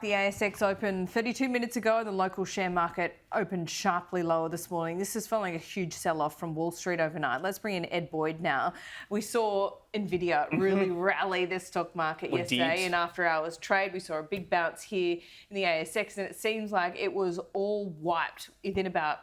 The ASX opened 32 minutes ago. The local share market opened sharply lower this morning. This is following a huge sell-off from Wall Street overnight. Let's bring in Ed Boyd now. We saw Nvidia really rally the stock market yesterday in after-hours trade. We saw a big bounce here in the ASX, and it seems like it was all wiped within about,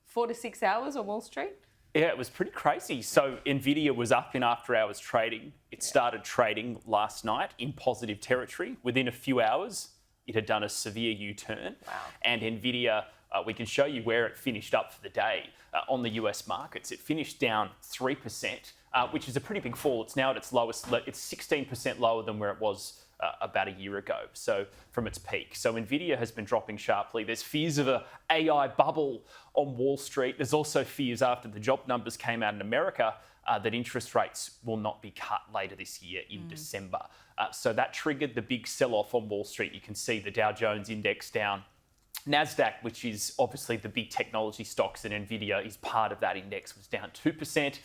4 to 6 hours on Wall Street? Yeah, it was pretty crazy. So Nvidia was up in after-hours trading. It started trading last night in positive territory. Within a few hours, it had done a severe U-turn. Wow. And Nvidia, we can show you where it finished up for the day on the US markets. It finished down 3%, which is a pretty big fall. It's now at its lowest. It's 16% lower than where it was about a year ago, so from its peak. So Nvidia has been dropping sharply. There's fears of an AI bubble on Wall Street. There's also fears after the job numbers came out in America that interest rates will not be cut later this year in December. So that triggered the big sell-off on Wall Street. You can see the Dow Jones index down. NASDAQ, which is obviously the big technology stocks, and Nvidia is part of that index, was down 2%.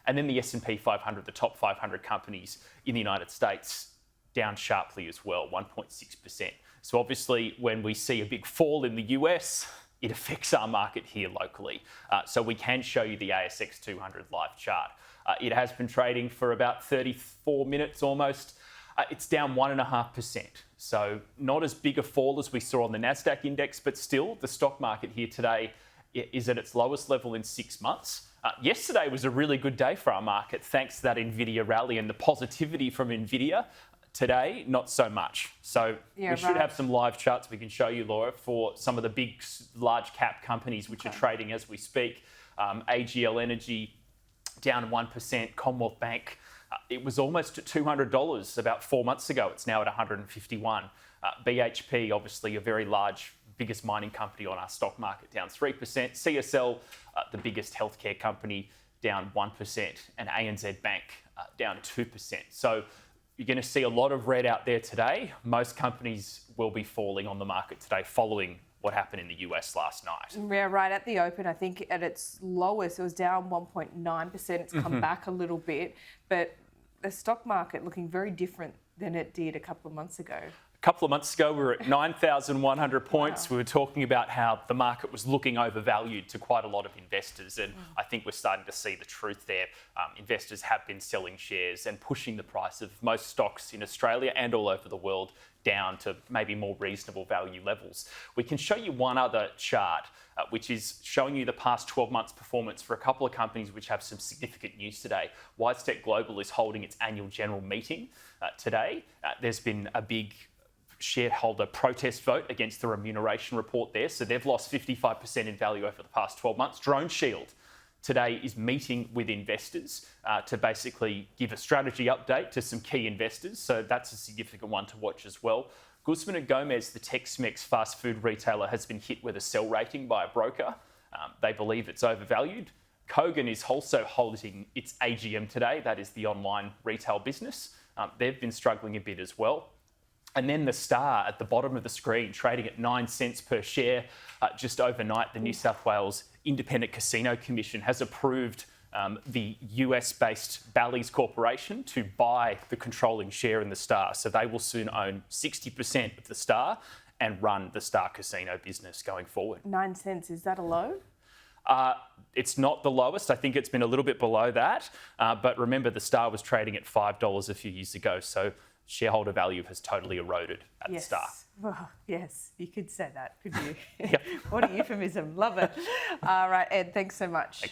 And then the S&P 500, the top 500 companies in the United States, down sharply as well, 1.6%. So obviously, when we see a big fall in the US, it affects our market here locally. So we can show you the ASX 200 live chart. It has been trading for about 34 minutes almost. It's down 1.5%. So not as big a fall as we saw on the NASDAQ index, but still the stock market here today is at its lowest level in 6 months. Yesterday was a really good day for our market, thanks to that Nvidia rally and the positivity from Nvidia. Today, not so much. So we should have some live charts we can show you, Laura, for some of the big, large cap companies which are trading as we speak. AGL Energy down 1%, Commonwealth Bank. It was almost at $200 about 4 months ago. It's now at 151. BHP, obviously a very large, biggest mining company on our stock market, down 3%. CSL, the biggest healthcare company, down 1%. And ANZ Bank, down 2%. So you're going to see a lot of red out there today. Most companies will be falling on the market today following what happened in the US last night. Yeah, right at the open, I think at its lowest, it was down 1.9%. It's come back a little bit, but the stock market looking very different than it did a couple of months ago. A couple of months ago, we were at 9,100 points. Wow. We were talking about how the market was looking overvalued to quite a lot of investors. And I think we're starting to see the truth there. Investors have been selling shares and pushing the price of most stocks in Australia and all over the world down to maybe more reasonable value levels. We can show you one other chart, which is showing you the past 12 months performance for a couple of companies which have some significant news today. WiseTech Global is holding its annual general meeting today. There's been a big shareholder protest vote against the remuneration report there. So they've lost 55% in value over the past 12 months. Drone Shield today is meeting with investors to basically give a strategy update to some key investors. So that's a significant one to watch as well. Guzman and Gomez, the Tex-Mex fast food retailer, has been hit with a sell rating by a broker. They believe it's overvalued. Kogan is also holding its AGM today. That is the online retail business. They've been struggling a bit as well. And then the Star at the bottom of the screen, trading at 9 cents per share. Just overnight, the New South Wales Independent Casino Commission has approved the US-based Bally's Corporation to buy the controlling share in the Star. So they will soon own 60% of the Star and run the Star Casino business going forward. 9 cents, is that a low? It's not the lowest. I think it's been a little bit below that. But remember, the Star was trading at $5 a few years ago. So shareholder value has totally eroded at the Star. Well, yes, you could say that, couldn't you? Yep. What a euphemism. Love it. All right, Ed, thanks so much. Thanks.